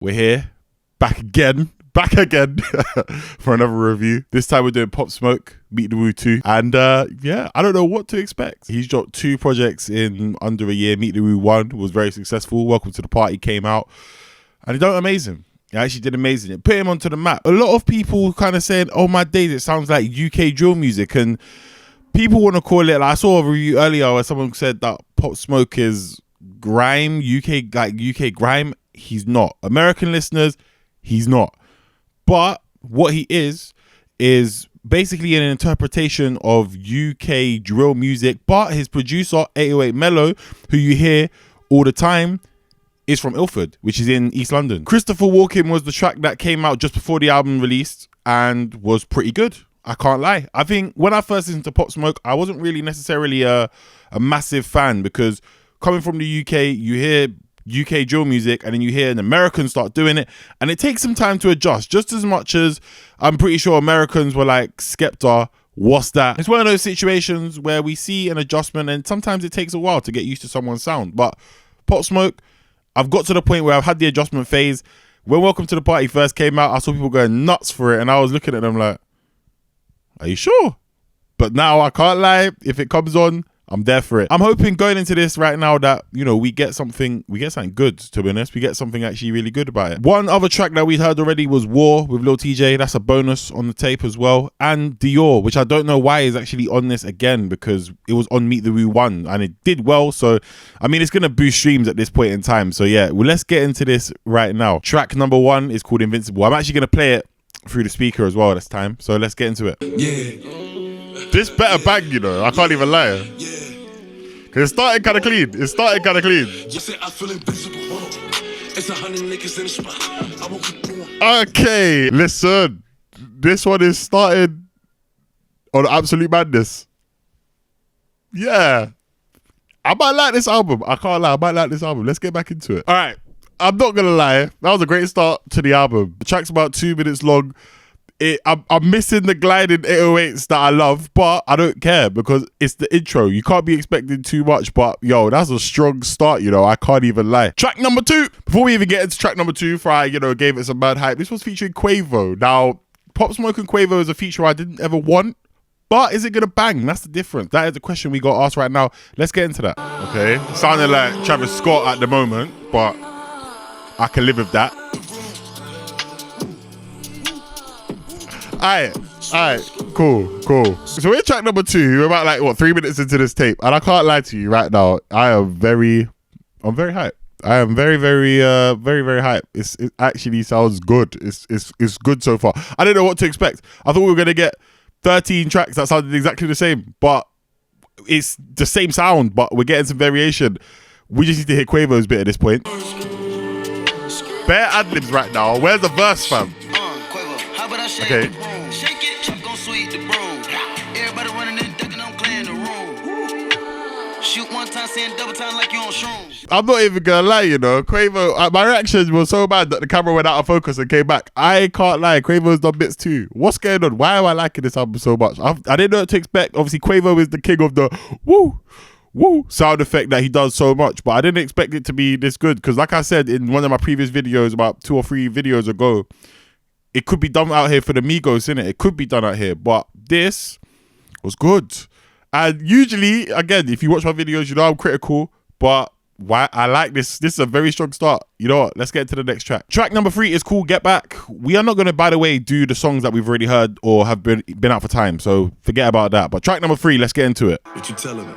We're here, back again for another review. This time we're doing Pop Smoke, Meet the Woo 2. And yeah, I don't know what to expect. He's dropped 2 projects in under a year. Meet the Woo 1 was very successful. Welcome to the Party came out. And he done amazing. He actually did amazing. It put him onto the map. A lot of people kind of saying, oh my days, it sounds like UK drill music. And people want to call it, like I saw a review earlier where someone said that Pop Smoke is grime, UK grime. He's not. American listeners, he's not. But what he is basically an interpretation of UK drill music. But his producer, 808 Mello, who you hear all the time, is from Ilford, which is in East London. Christopher Walken was the track that came out just before the album released and was pretty good. I can't lie. I think when I first listened to Pop Smoke, I wasn't really necessarily a massive fan, because coming from the UK, you hear UK drill music and then you hear an American start doing it, and it takes some time to adjust, just as much as I'm pretty sure Americans were like, Skepta, what's that? It's one of those situations where we see an adjustment and sometimes it takes a while to get used to someone's sound. But Pop Smoke, I've got to the point where I've had the adjustment phase. When Welcome to the Party first came out, I saw people going nuts for it and I was looking at them like, are you sure? But now I can't lie, if it comes on, I'm there for it. I'm hoping going into this right now that, you know, we get something good, to be honest. We get something actually really good about it. One other track that we'd heard already was War with Lil Tjay. That's a bonus on the tape as well. And Dior, which I don't know why is actually on this again, because it was on Meet the Woo 1 and it did well. So, I mean, it's going to boost streams at this point in time. So yeah, well, let's get into this right now. Track number 1 is called Invincible. I'm actually going to play it through the speaker as well this time. So let's get into it. Yeah. This better bang, you know, I can't even lie. Yeah. Cause it started kind of clean. You say I feel invincible. It's 100 niggas in the spot. I won't keep going. Okay, listen. This one is started on Absolute Madness. Yeah. I might like this album. I can't lie. I might like this album. Let's get back into it. All right. I'm not going to lie. That was a great start to the album. The track's about 2 minutes long. I'm missing the gliding 808s that I love, but I don't care because it's the intro. You can't be expecting too much, but yo, that's a strong start, you know. I can't even lie. Track number 2. Before we even get into track number 2, for I, you know, gave it some mad hype. This was featuring Quavo. Now, Pop Smoke and Quavo is a feature I didn't ever want, but is it gonna bang? That's the difference. That is the question we got asked right now. Let's get into that. Okay, sounding like Travis Scott at the moment, but I can live with that. Alright, cool. So we're track number 2. We're about like, what, 3 minutes into this tape. And I can't lie to you right now. I'm very hyped. I am very hyped. It actually sounds good. It's good so far. I didn't know what to expect. I thought we were going to get 13 tracks that sounded exactly the same. But it's the same sound, but we're getting some variation. We just need to hear Quavo's bit at this point. Bare ad-libs right now. Where's the verse, fam? Okay. Shake it, chop gon' sweep the broom. Everybody running in, ducking, I'm clearing the room. Shoot one time, saying double time like you on shrooms. I'm not even gonna lie, you know. Quavo, my reaction was so bad that the camera went out of focus and came back. I can't lie, Quavo's done bits too. What's going on? Why am I liking this album so much? I didn't know what to expect. Obviously, Quavo is the king of the woo sound effect that he does so much, but I didn't expect it to be this good, because like I said in one of my previous videos about 2 or 3 videos ago, it could be done out here for the Migos, innit? It could be done out here, but this was good. And usually, again, if you watch my videos, you know I'm critical, but why I like this. This is a very strong start. You know what? Let's get to the next track. Track number 3 is called Get Back. We are not going to, by the way, do the songs that we've already heard or have been out for time, so forget about that. But track number 3, let's get into it. What you telling me?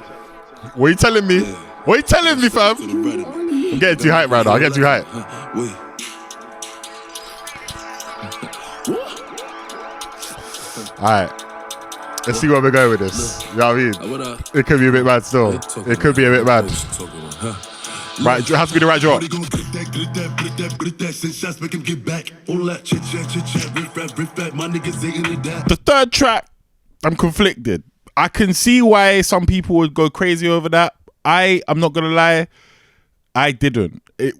What are you telling me? Yeah. What are you telling me, fam? I'm getting too hyped right now. I'm getting too hyped. Wait. Alright, let's see where we're going with this. You know what I mean? It could be a bit mad still. It could be a bit mad. Right, it has to be the right drop. The third track, I'm conflicted. I can see why some people would go crazy over that. I'm not gonna lie, I didn't. It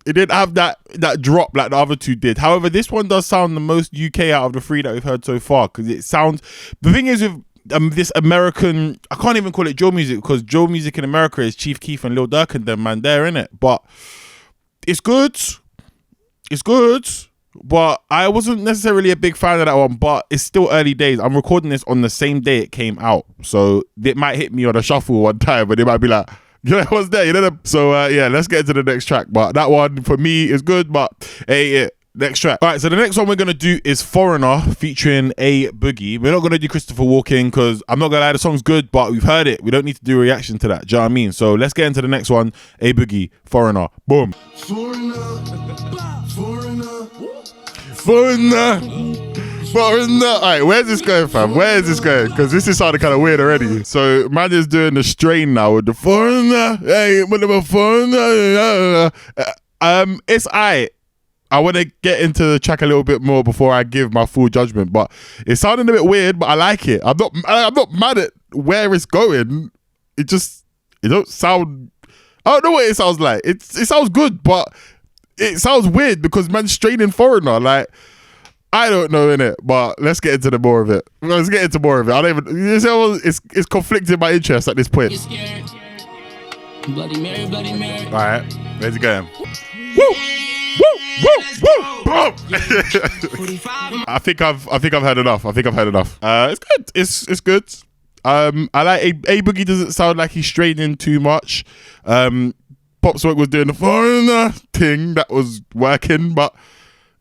didn't have that drop like the other 2 did. However, this one does sound the most UK out of the 3 that we've heard so far, because it sounds, the thing is with this American, I can't even call it drill music, because drill music in America is Chief Keef and Lil Durk and them, man, they're in it. But it's good. It's good, but I wasn't necessarily a big fan of that one. But it's still early days. I'm recording this on the same day it came out, so it might hit me on a shuffle one time, but it might be like, you know, what's there? You know. So yeah, let's get into the next track. But that one for me is good. But hey, yeah. Next track. All right, so the next one we're going to do is Foreigner featuring A Boogie. We're not going to do Christopher Walken because I'm not going to lie, the song's good, but we've heard it. We don't need to do a reaction to that. Do you know what I mean? So let's get into the next one. A Boogie, Foreigner. Boom. Foreigner, foreigner, Foreigner. Foreigner. All right, where's this going, fam? Where is this going? Because this is sounding kind of weird already. So man is doing the strain now with the Foreigner. Hey, whatever, Foreigner. It's aight. I want to get into the track a little bit more before I give my full judgment, but it's sounding a bit weird, but I like it. I'm not mad at where it's going. It don't sound, I don't know what it sounds like. It sounds good, but it sounds weird because man's straining Foreigner. Like, I don't know, innit? But let's get into more of it. Let's get into more of it. I don't even, it's conflicting my interest at this point. Bloody Mary, Bloody Mary. All right, where's it going? Woo! Woo! Woo! Boom! I think I've had enough. It's good. It's good. I like A Boogie doesn't sound like he's straining too much. Pop Smoke was doing the Foreigner thing that was working, but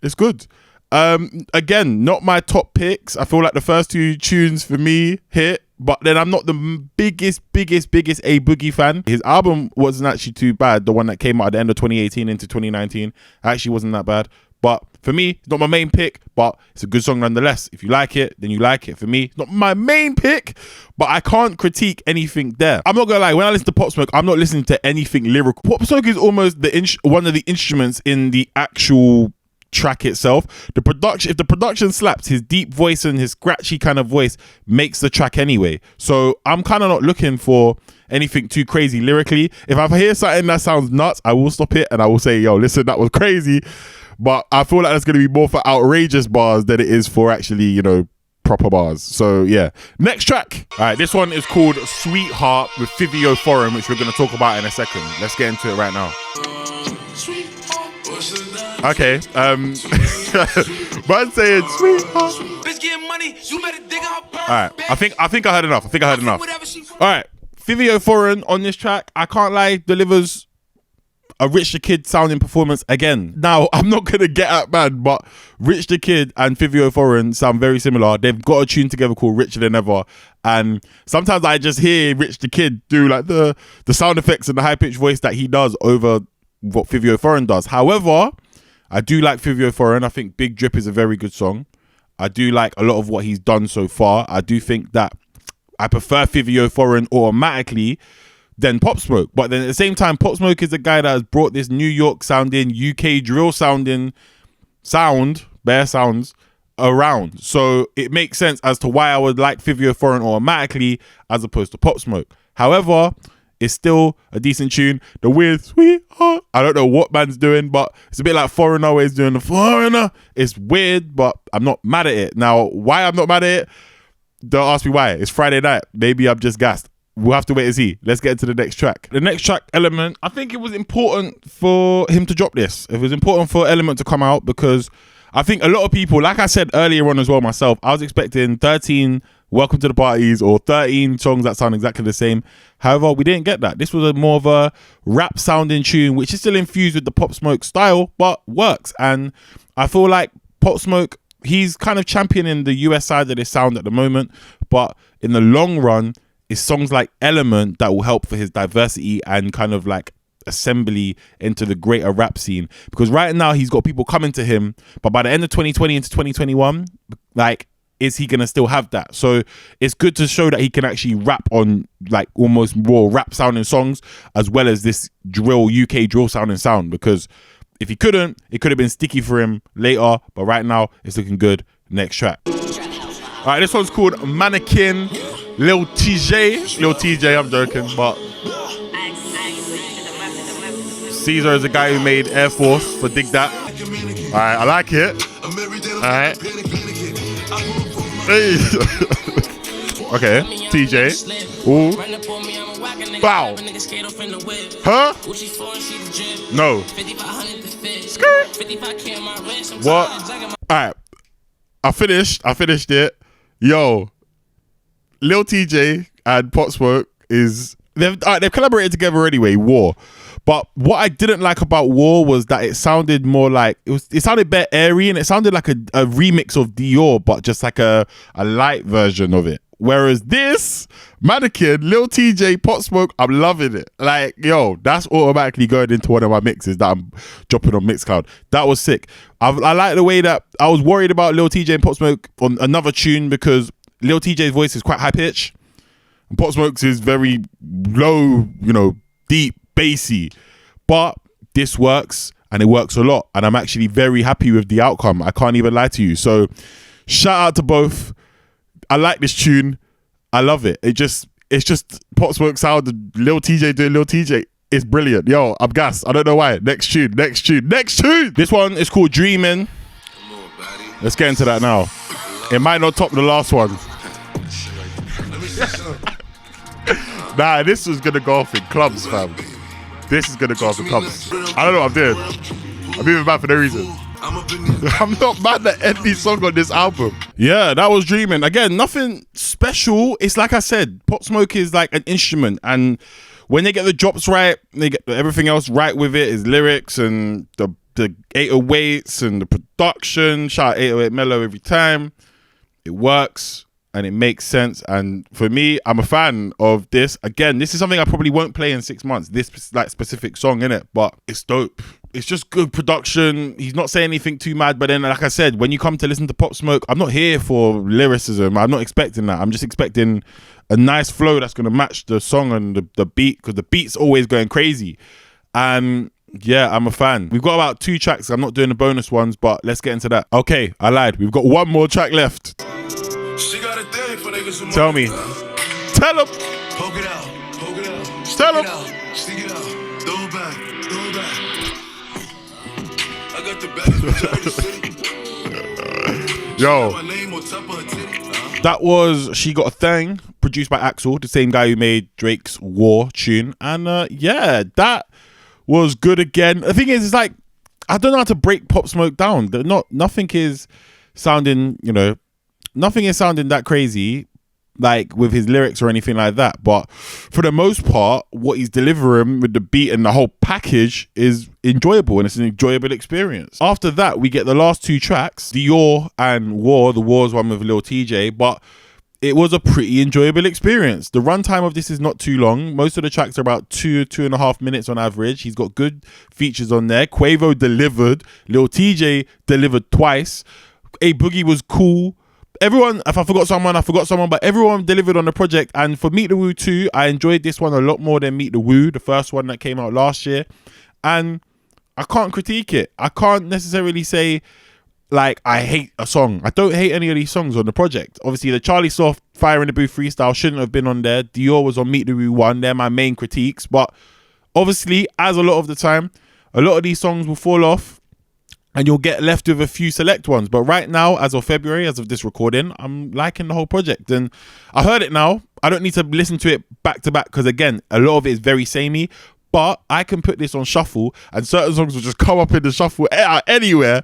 it's good. Again, not my top picks. I feel like the first two tunes for me hit, but then I'm not the biggest A Boogie fan. His album wasn't actually too bad. The one that came out at the end of 2018 into 2019 actually wasn't that bad. But for me, it's not my main pick, but it's a good song nonetheless. If you like it, then you like it. For me, it's not my main pick, but I can't critique anything there. I'm not gonna lie, when I listen to Pop Smoke, I'm not listening to anything lyrical. Pop Smoke is almost one of the instruments in the actual track itself. The production, if the production slaps, his deep voice and his scratchy kind of voice makes the track anyway. So I'm kind of not looking for anything too crazy lyrically. If I hear something that sounds nuts, I will stop it and I will say, yo, listen, that was crazy. But I feel like that's going to be more for outrageous bars than it is for actually, you know, proper bars. So yeah, next track. All right, this one is called Sweetheart with Fivio Foreign, which we're going to talk about in a second. Let's get into it right now. Okay, man saying sweetheart. Bitch getting money, you better dig up. All right, I think I heard enough. All right, Fivio Foreign on this track, I can't lie, delivers a Rich the Kid sounding performance again. Now, I'm not gonna get at man, but Rich the Kid and Fivio Foreign sound very similar. They've got a tune together called Richer Than Ever, and sometimes I just hear Rich the Kid do like the sound effects and the high pitched voice that he does over what Fivio Foreign does. However, I do like Fivio Foreign. I think Big Drip is a very good song. I do like a lot of what he's done so far. I do think that I prefer Fivio Foreign automatically than Pop Smoke. But then at the same time, Pop Smoke is a guy that has brought this New York sounding, UK drill sounding bare sounds around. So it makes sense as to why I would like Fivio Foreign automatically as opposed to Pop Smoke. However, it's still a decent tune. The weird sweetheart, I don't know what man's doing, but it's a bit like Foreigner always doing the Foreigner. It's weird, but I'm not mad at it. Now, why I'm not mad at it, don't ask me why. It's Friday night. Maybe I'm just gassed. We'll have to wait and see. Let's get into the next track. The next track, Element, I think it was important for him to drop this. It was important for Element to come out because I think a lot of people, like I said earlier on as well myself, I was expecting 13 Welcome to the Parties or 13 songs that sound exactly the same. However, we didn't get that. This was more of a rap sounding tune, which is still infused with the Pop Smoke style, but works. And I feel like Pop Smoke, he's kind of championing the US side of this sound at the moment, but in the long run, it's songs like Element that will help for his diversity and kind of like assembly into the greater rap scene. Because right now he's got people coming to him, but by the end of 2020 into 2021, like, is he gonna still have that? So it's good to show that he can actually rap on like almost more rap sounding songs as well as this UK drill sounding sound, because if he couldn't, it could have been sticky for him later, but right now it's looking good. Next track. All right, this one's called Mannequin, Lil Tjay, I'm joking, but Caesar is the guy who made Air Force for Dig That. All right, I like it. All right. Hey. Okay, TJ. Ooh. Bow. Huh? No. What? Alright. I finished it. Yo, Lil Tjay and Pop Smoke they've collaborated together anyway, War. But what I didn't like about War was that it sounded more like it sounded better airy, and it sounded like a remix of Dior, but just like a light version of it. Whereas this Mannequin, Lil Tjay, Pop Smoke, I'm loving it. Like, yo, that's automatically going into one of my mixes that I'm dropping on Mixcloud. That was sick. I like the way that I was worried about Lil Tjay and Pop Smoke on another tune because Lil Tjay's voice is quite high pitched and Pop Smoke's is very low, deep, bassy. But this works, and it works a lot, and I'm actually very happy with the outcome. I can't even lie to you. So shout out to both. I like this tune. I love it. It's just Pop Smoke sound and Lil Tjay doing Lil Tjay. It's brilliant. Yo, I'm gassed. I don't know why. Next tune. This one is called Dreamin'. Let's get into that now. It might not top the last one. Nah, this is gonna go off in clubs, fam. This is gonna go off in clubs. I don't know what I'm doing. I'm even mad for no reason. I'm not mad at any song on this album. Yeah, that was Dreamin'. Again, nothing special. It's like I said, Pop Smoke is like an instrument, and when they get the drops right, they get everything else right with it. His lyrics and the 808s and the production. Shout out 808 Mellow every time. It works. And it makes sense. And for me, I'm a fan of this. Again, this is something I probably won't play in 6 months. This like specific song, innit? But it's dope. It's just good production. He's not saying anything too mad. But then, like I said, when you come to listen to Pop Smoke, I'm not here for lyricism. I'm not expecting that. I'm just expecting a nice flow that's going to match the song and the beat, because the beat's always going crazy. And yeah, I'm a fan. We've got about 2 tracks. I'm not doing the bonus ones, but let's get into that. Okay, I lied. We've got 1 more track left. She got a thing for niggas who Tell me. Tell him. Poke it out. Tell him. Stick it out. Throw it back. I got the best. Yo. That was She Got a Thing, produced by Axel, the same guy who made Drake's War tune. And yeah, that was good again. The thing is, it's like, I don't know how to break Pop Smoke down. Nothing is sounding that crazy, like with his lyrics or anything like that. But for the most part, what he's delivering with the beat and the whole package is enjoyable, and it's an enjoyable experience. After that, we get the last 2 tracks, Dior and War. The War's one with Lil Tjay, but it was a pretty enjoyable experience. The runtime of this is not too long. Most of the tracks are about 2.5 minutes on average. He's got good features on there. Quavo delivered. Lil Tjay delivered twice. Boogie was cool. Everyone, if I forgot someone, but everyone delivered on the project. And for Meet the Woo 2, I enjoyed this one a lot more than Meet the Woo, the first one that came out last year. And I can't critique it. I can't necessarily say, like, I hate a song. I don't hate any of these songs on the project. Obviously, the Charlie Soft Fire in the Booth freestyle shouldn't have been on there. Dior was on Meet the Woo 1. They're my main critiques. But obviously, as a lot of the time, a lot of these songs will fall off, and you'll get left with a few select ones. But right now, as of February, as of this recording, I'm liking the whole project. And I heard it now. I don't need to listen to it back to back, because again, a lot of it is very samey. But I can put this on shuffle, and certain songs will just come up in the shuffle anywhere,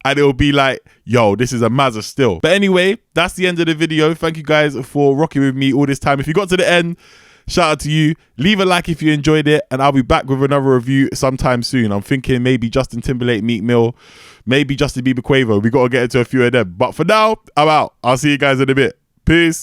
and it'll be like, yo, this is a Mazza still. But anyway, that's the end of the video. Thank you guys for rocking with me all this time. If you got to the end, shout out to you. Leave a like if you enjoyed it, and I'll be back with another review sometime soon. I'm thinking maybe Justin Timberlake, Meek Mill, maybe Justin Bieber, Quavo. We got to get into a few of them. But for now, I'm out. I'll see you guys in a bit. Peace.